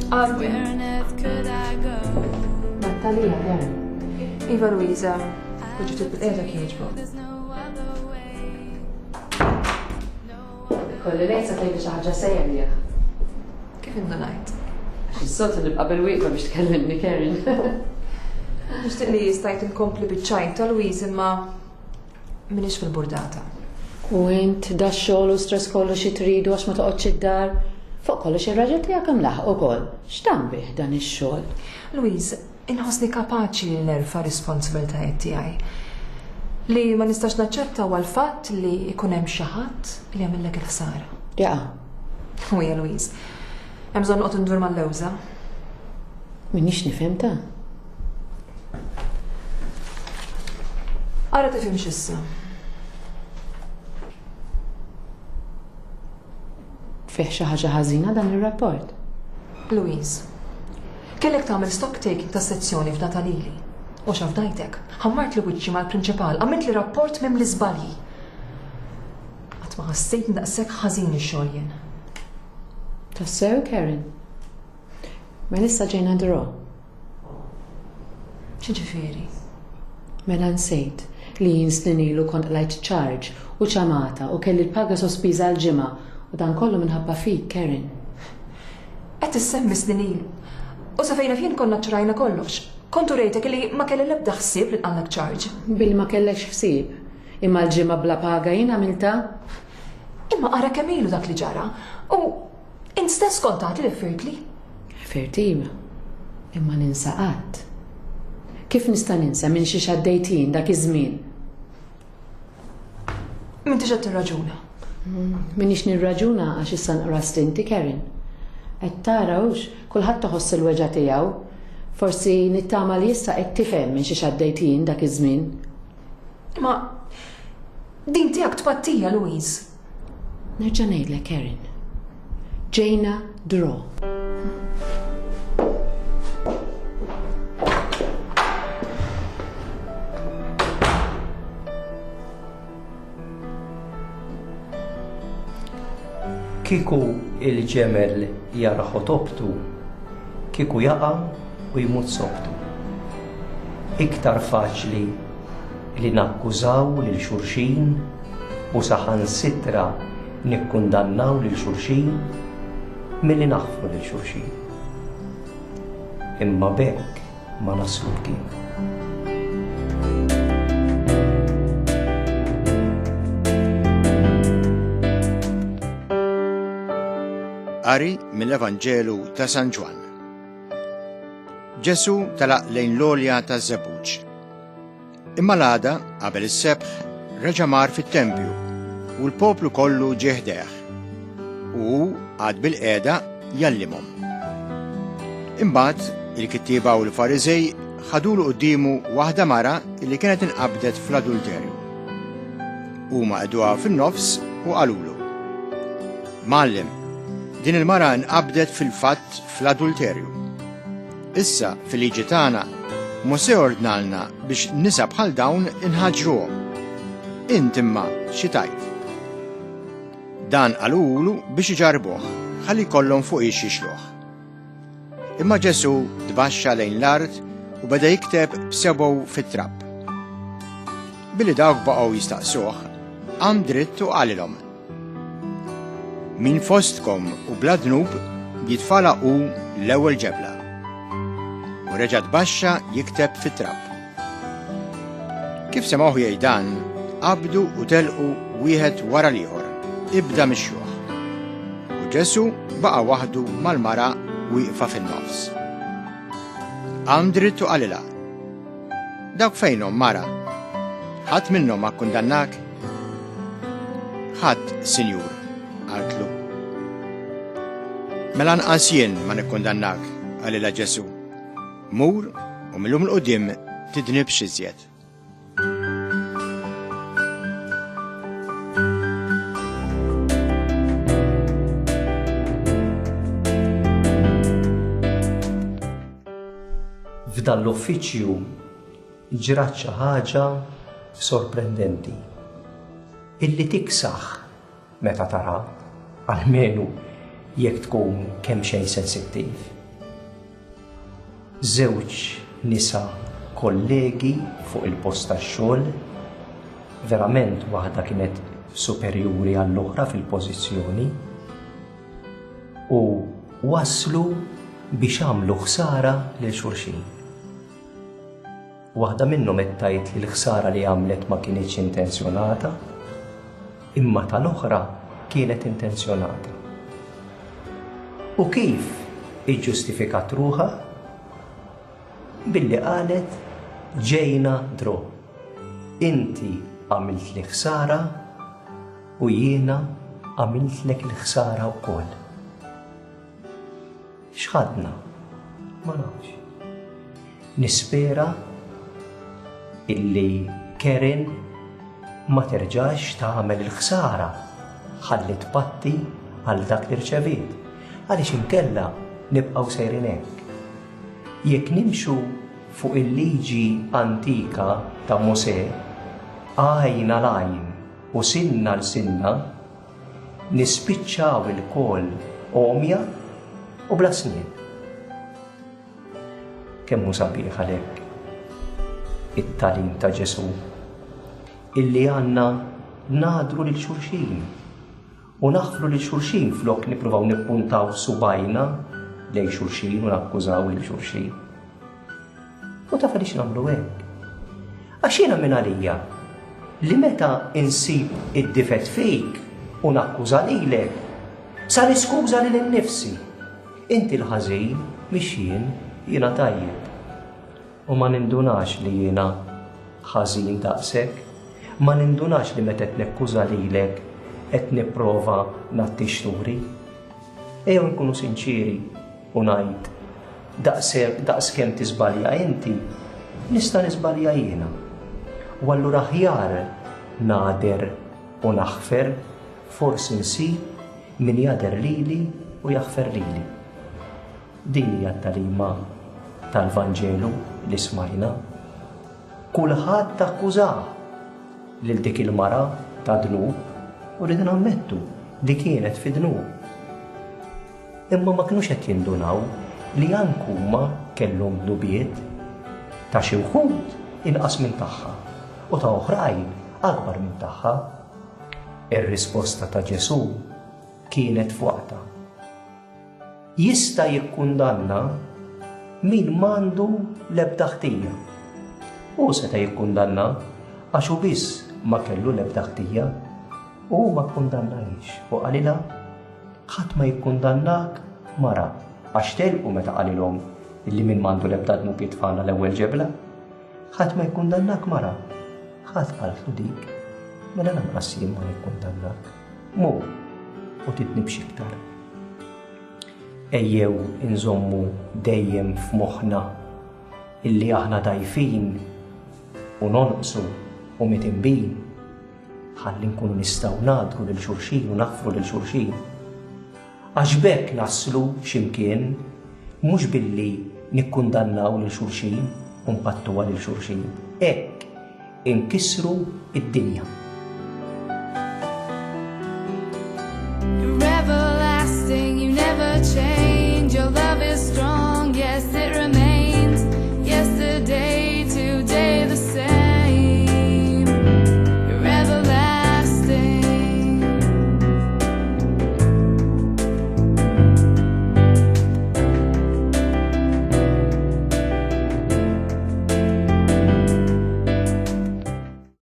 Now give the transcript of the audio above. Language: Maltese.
Għaddi. Nattalija, Karen. Iva Luisa, uġi bil-qeda kieġbu. Kolli lejsa tgħidli xi ħaġa serja. Kif inna ngħid? Is-soltu nibqa' bil-wieqfa biex tkellimni, Karen. Nixtieq li stajt inkompli biċ-ċajt ta' Louise imma m'iniex fil-burdata. U int da xogħol u stress kollu xi tridu għax ma toqgħodx id-dar. Fuq kollox ir-raġel tiegħek hemm laħq ukoll. X'tambih dan ix-xogħol? Louise, inħossni kapaċi li nerfa' responsibiltajiet tiegħi. Li ma nistax naċċetta huwa l-fatt li jkun hemm xi ħadd li jagħmellek il-ħsara. Jaqa. U hija Louise, hemm bżonn noqgħod indur mal-lewża. Minix nifhimta. Ara tifhimx issa. Fih xi ħaġa ħażina dan ir-rapport. Louise, kellek tagħmel stock taking tas-sezzjoni f'data lili. U xafdajtek, ħammart li wiċċi mal-prinċipal, għamilt li rapport minn l-iżbalji. Qatt ma ħassejt daqshekk ħażin ix-xogħol jien. Tassew, Karen. Ma issa ġejna draw. X'ġifieri? Mela nsejt li jien snin ilu kont lajt charge u ċamata u kelli l-paga sospiża l-ġimgħa u dan kollu minħabba fik, Karen. Qed issemmi snin ilu. U sa fejna fien konna ċrajna kollox. Kontu rejtek li ma kelli l-ebda ħsieb li tqallek charge. Bil ma kellekx ħsieb. Imma l-ġimgħa bla paga jien għamilta. Imma ara kemm ilu dak li ġara. U int stess kontat li firtli. Firtima. Imma ninsa qatt. Kif nista' ninsa minn xi xaddejtin dak iż-żmien? M'intix qed tirraġuna. Minix nirraġuna għax issa nqra stinti, Karen. Qed tarawx kulħadd toħoss il-weġa' tiegħu. Forsi nittama li issa qed tifhem minn xi xaddejtin dak iż-żmien. Ma din tiegħek tpattija, Louise. Nerġa' ngħidlek, Karen. Ġejna draw. Kieku il-ġemel jara ħotobtu, kieku jaqa' u jmut sobtu. Iktar faċli li nakkużaw lil xulxin u saħansitra nikkundannaw lil xulxin milli naħfru lil xulxin. Imma bekk ma naslu kien. Qari mill-Evangelu ta' San Ġwan. Ġesu talaq lejn l-olja ta' żebbuġ. Imma l-għada qabel is-sebħ reġa' mar fit-tempju u l-poplu kollu ġie ħdeħ. U għad bil-qiegħda jallimhom. Imbagħad il-kittieba u l-Fariżej ħadulu qudiemu waħda mara li kienet inqabdet fl-adulterju. Huma qegħduha fin-nofs u qalulu: Mallim, din il-mara nqabdet fil-fatt fl-adulterju. Issa fil-liġi tagħna Mose ordnalna biex nisa bħal dawn inħaġruhom. Int imma xi tajt? Dan qalulu biex iġarbuh ħalli jkollhom fuq jixixluh. Imma Ġesu tbaxxa lejn l-art u beda jikteb b'sebgħu fit-trapp. Billi dawk baqgħu jistaqsuh, qam dritt u qalilhom: Min fostkom u bla dnub jitfala u l-ewwel ġebla. U reġa' tbaxxa jikteb fit-trapp. Kif semgħuh jgħid dan, qabdu u telqu wieħed wara l-ieħor, ibda mixjuh. U Ġesu baqa' waħdu mal-mara wieqfa fin-nofs. Qam dritt u qalilha: Dawk fejnhom mara? Ħadd minnhom ma kkundannak? Ħadd, Sinjur, qaltlu. Mela nqas jien ma nikkundannak, qalilha Ġesu. Mur u millum l-qudiem tidnibx iżjed. F'dan l-uffiċċju ġrat xi ħaġa sorprendenti illi tiksaħ meta tara, almenu jekk tkun kemm xejn sensittiv. żewġ nisa kollegi fuq il-post tax-xogħol, verament waħda kienet superjuri għall-oħra fil-pożizzjoni u waslu biex għamlu ħsara lil xulxin. Waħda minnhom qed tgħid li l-ħsara li għamlet ma kienitx intenzjonata, imma tal-oħra kienet intenzjonata. U kif iġġustifikat ruħha? Billi qalet ġejna dro. Inti għamilt li ħsara u jiena għamilt lek l-ħsara wkoll. X'ħadna? Ma nafx. Nispera illi Karen ma terġax tagħmel il-ħsara ħalli tpatti għal dak li rċeviet. Għaliex inkella nibqgħu sejrin hekk. Jekk nimxu fuq il-liġi antika ta' Mosè, għajn għal għajn u sinna l sinna, nispiċċaw il-kol omja u bla snien. Kemm hu sabiħ għalhekk it-tagħlim ta' Ġesu illi għandna ngħadru lil xulxin u naħfru lil xulxin flok nippruvaw nippuntaw subajna lejn xulxin u nakkużaw lil xulxin. U taf għaliex nagħmlu hekk. Għax jiena minn għalija li meta insib id-difett fik u nakkuża lilek, sa niskuża lil innifsi. Inti l-ħażin mhix jien, jiena tajjeb. U ma nindunax li jiena ħażin daqshekk, ma nindunax li meta qed nekkuża lilek qed nipprova nagħtix turi. Ejjew nkunu sinċiri u ngħid daqskemm tiżbalja inti, nista' niżbalja jiena. U allura aħjar ngħader u naħfer, forsi nsib min jgħader lili u jaħfer lili. Din hija t-tagħlima tal-Evangelu li smajna. Kulħadd takkużah lil dik il-mara ta' dnub u rridu nammettu li kienet fi dnub. Imma ma kinux qed jindunaw li anke huma kellhom dnubiet ta' xi wħud inqas minn tagħha u ta' oħrajn akbar minn tagħha. Ir-risposta ta' Ġesu kienet fuqta. Jista' jikkundanna min m'għandu l-ebda ħtija. U seta' jikkundanna għax hu biss ma kellu l-ebda ħtija u ma kkundannajx u qalilha ħadd ma jikkundannak mara għax telqu meta qalilhom illi min m'għandu l-ebda dnub jitfana l-ewwel ġebla. Ħadd ma jikkundannak mara. Ħadd qaltu dik, mela lanqas jien ma jikkundannak. Mu u titnibx iktar. Ejjew inżommu dejjem f'moħħna illi aħna dajfin u nonqsu u mitinbin ħalli nkunu nistgħu ngħadru lil xulxin u naħfru lil xulxin. Għax bekk naslu x'imkien mhux billi nikkundannaw lil xulxin u mpattuha lil xulxin. Hekk inkissru id-dinja.